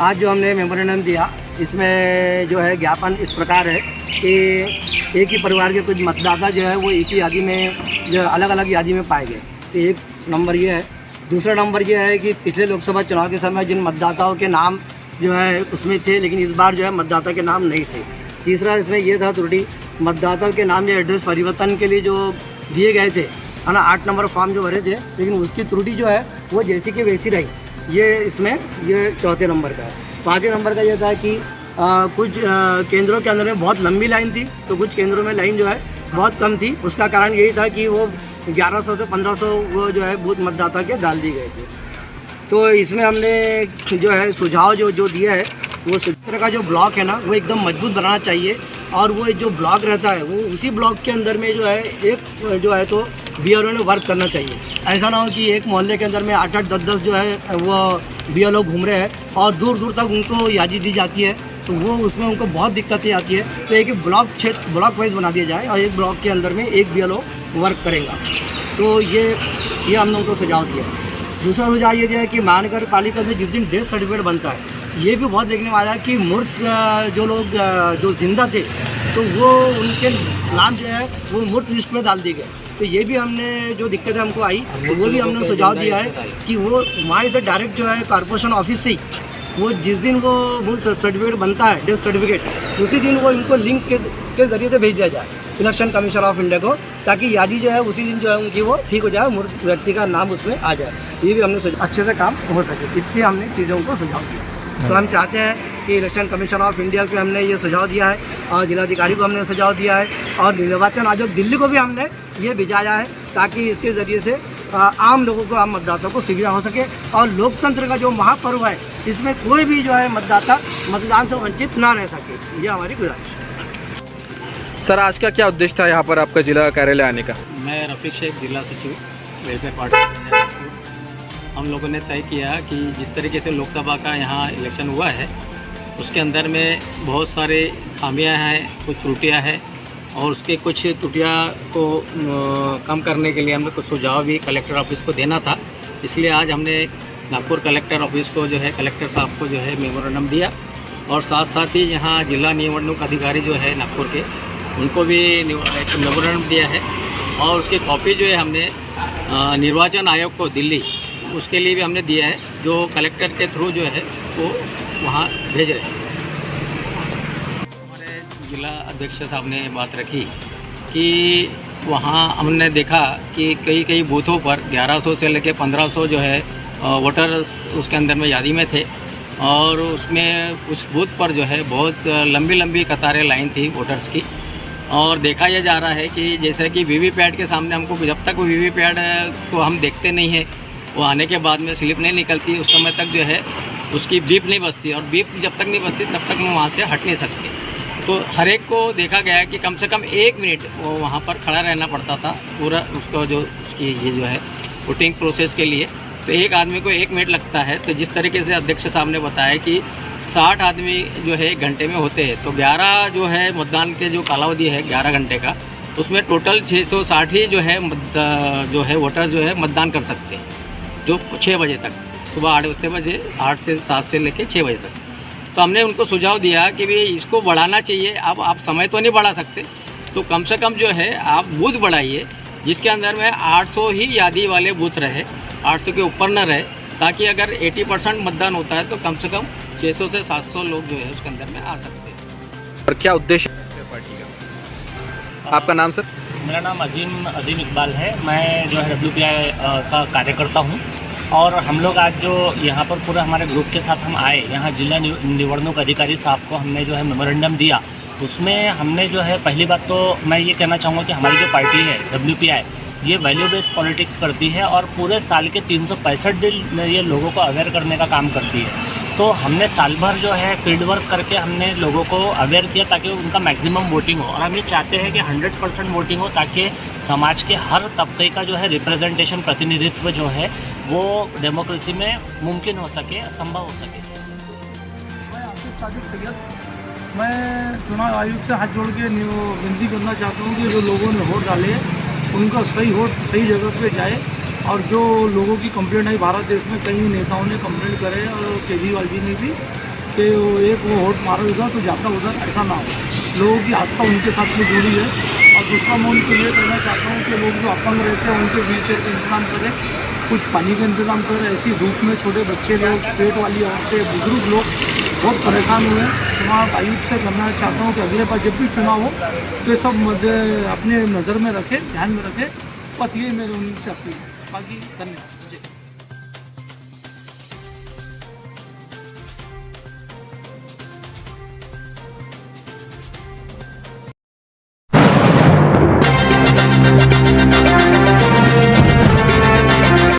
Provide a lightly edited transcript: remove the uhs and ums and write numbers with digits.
आज जो हमने मेमोरेंडम दिया, इसमें जो है ज्ञापन इस प्रकार है कि एक ही परिवार के कुछ मतदाता जो है वो एक ही यादी में, जो अलग अलग यादी में पाए गए। तो एक नंबर ये है। दूसरा नंबर ये है कि पिछले लोकसभा चुनाव के समय जिन मतदाताओं के नाम जो है उसमें थे, लेकिन इस बार जो है मतदाता के नाम नहीं थे। तीसरा इसमें ये था त्रुटि, मतदाताओं के नाम या एड्रेस परिवर्तन के लिए जो दिए गए थे, है ना, 8 नंबर फॉर्म जो भरे थे, लेकिन उसकी त्रुटि जो है वो जैसी की वैसी रही। ये इसमें ये चौथे नंबर का है। पाँचवें नंबर का ये था कि कुछ केंद्रों के अंदर में बहुत लंबी लाइन थी, तो कुछ केंद्रों में लाइन जो है बहुत कम थी। उसका कारण यही था कि वो 1100 से 1500 वो जो है बूथ मतदाता के डाल दिए गए थे। तो इसमें हमने जो है सुझाव जो दिया है, वो सूत्र का जो ब्लॉक है ना, वो एकदम मजबूत बनाना चाहिए। और वो जो ब्लॉक रहता है वो उसी ब्लॉक के अंदर में जो है एक जो है तो BLO ने वर्क करना चाहिए। ऐसा ना हो कि एक मोहल्ले के अंदर में 8-8, 10-10 जो है वो BLO घूम रहे हैं और दूर दूर तक उनको यादी दी जाती है, तो वो उसमें उनको बहुत दिक्कतें आती है। तो एक ब्लॉक क्षेत्र ब्लॉक वाइज बना दिया जाए और एक ब्लॉक के अंदर में एक BLO वर्क करेगा। तो ये हमने उनको सुझाव दिया। दूसरा सुझाव ये दिया है कि महानगर पालिका से जिस दिन डेथ सर्टिफिकेट बनता है, ये भी बहुत देखने में आया कि मूर्त जो लोग जो जिंदा थे, तो वो उनके नाम जो है वो मूर्त लिस्ट में डाल दिए गए। तो ये भी हमने जो दिक्कतें हमको आई, तो वो भी हमने सुझाव दिया है कि वो वहाँ से डायरेक्ट जो है कॉर्पोरेशन ऑफिस से ही वो जिस दिन वो मूर्त सर्टिफिकेट बनता है, डेथ सर्टिफिकेट, उसी दिन वो इनको लिंक के ज़रिए से भेज दिया जाए इलेक्शन कमीशन ऑफ इंडिया को, ताकि यादी जो है उसी दिन जो है उनकी वो ठीक हो जाए, मूर्त व्यक्ति का नाम उसमें आ जाए। ये भी हमने अच्छे से काम हो सके, इतनी हमने चीज़ों को सुझाव दिया। तो हम चाहते हैं कि इलेक्शन कमीशन ऑफ इंडिया को हमने ये सुझाव दिया है और जिलाधिकारी को हमने सुझाव दिया है और निर्वाचन आयोग दिल्ली को भी हमने ये भिजाया है, ताकि इसके ज़रिए से आम लोगों को, आम मतदाताओं को सुविधा हो सके और लोकतंत्र का जो महापर्व है, इसमें कोई भी जो है मतदाता मतदान से वंचित ना रह सके। ये हमारी गुजारिश है। सर, आज का क्या उद्देश्य था यहाँ पर आपका जिला कार्यालय आने का? मैं रफीक शेख, जिला सचिव वेलफेयर पार्टी। हम लोगों ने तय किया कि जिस तरीके से लोकसभा का यहाँ इलेक्शन हुआ है, उसके अंदर में बहुत सारे खामियां हैं, कुछ त्रुटियां हैं और उसके कुछ त्रुटियां को कम करने के लिए हमने कुछ सुझाव भी कलेक्टर ऑफिस को देना था। इसलिए आज हमने नागपुर कलेक्टर ऑफिस को जो है, कलेक्टर साहब को जो है मेमोरेंडम दिया और साथ साथ ही यहाँ जिला निवडणूक अधिकारी जो है नागपुर के, उनको भी एक मेमोरेंडम दिया है और उसकी कॉपी जो है हमने निर्वाचन आयोग को दिल्ली, उसके लिए भी हमने दिया है, जो कलेक्टर के थ्रू जो है वो वहाँ भेज रहे हैं। हमारे जिला अध्यक्ष साहब ने बात रखी कि वहाँ हमने देखा कि कई बूथों पर 1100 से लेकर 1500 जो है वोटर उसके अंदर में यादी में थे और उसमें कुछ बूथ पर जो है बहुत लंबी कतारें लाइन थी वोटर्स की। और देखा यह जा रहा है कि जैसे कि वीवीपैट के सामने हमको, जब तक वीवीपैट को हम देखते नहीं हैं, वो आने के बाद में स्लिप नहीं निकलती, उस समय तक जो है उसकी बीप नहीं बजती और बीप जब तक नहीं बजती तब तक हम वहाँ से हट नहीं सकते। तो हर एक को देखा गया कि कम से कम 1 मिनट वो वहाँ पर खड़ा रहना पड़ता था पूरा उसको जो उसकी ये जो है वोटिंग प्रोसेस के लिए। तो एक आदमी को 1 मिनट लगता है। तो जिस तरीके से अध्यक्ष साहब ने बताया कि 60 आदमी जो है 1 घंटे में होते हैं, तो 11 जो है मतदान के जो कालावधि है 11 घंटे का, उसमें टोटल 660 ही जो है वोटर जो है मतदान कर सकते हैं, जो 6 बजे तक, सुबह 8 बजे 8 से 7 से लेकर 6 बजे तक। तो हमने उनको सुझाव दिया कि भाई इसको बढ़ाना चाहिए। अब आप समय तो नहीं बढ़ा सकते, तो कम से कम जो है आप बूथ बढ़ाइए, जिसके अंदर में 800 ही यादी वाले बूथ रहे, 800 के ऊपर न रहे, ताकि अगर 80% मतदान होता है तो कम से कम 600 से 700 लोग जो है उसके अंदर में आ सकते हैं। और क्या उद्देश्य है पार्टी का? आपका नाम सर? मेरा नाम अजीम इकबाल है। मैं जो है WPI का कार्यकर्ता हूँ और हम लोग आज जो यहाँ पर पूरा हमारे ग्रुप के साथ हम आए, यहाँ जिला निवडणूक अधिकारी साहब को हमने जो है मेमोरेंडम दिया। उसमें हमने जो है, पहली बात तो मैं ये कहना चाहूँगा कि हमारी जो पार्टी है WPI, ये वैल्यू बेस्ड पॉलिटिक्स करती है और पूरे साल के 365 दिन ये लोगों को अवेयर करने का काम करती है। तो हमने साल भर जो है फील्ड वर्क करके हमने लोगों को अवेयर किया ताकि उनका मैक्सिमम वोटिंग हो, और हम ये चाहते हैं कि 100% वोटिंग हो, ताकि समाज के हर तबके का जो है रिप्रेजेंटेशन, प्रतिनिधित्व जो है वो डेमोक्रेसी में मुमकिन हो सके, संभव हो सके। मैं चुनाव आयोग से हाथ जोड़ के विनती करना चाहता हूँ कि जो लोगों ने वोट डाले उनका सही वोट सही जगह पे जाए, और जो लोगों की कंप्लेंट आई, भारत देश में कई नेताओं ने कंप्लेंट करे और केजरीवाल जी ने भी, कि वो एक वो वोट मारो इधर तो जाता उधर, ऐसा ना हो। लोगों की आस्था उनके साथ में जुड़ी है। और दूसरा मैं उनको ये कहना चाहता हूँ कि लोग जो अपंग रहते हैं उनके व्हीलचेयर का इंतजाम करें, कुछ पानी का इंतजाम करें। ऐसी धूप में छोटे बच्चे लोग, पेट वाली औरतें, बुजुर्ग लोग बहुत परेशान हुए हैं। तो मैं आयुक्त से करना चाहता हूँ कि अगले बार जब भी चुनाव हो तो ये सब अपने नज़र में रखें, ध्यान में रखें। बस ये मेरे उनसे अपील है। बाकी धन्यवाद।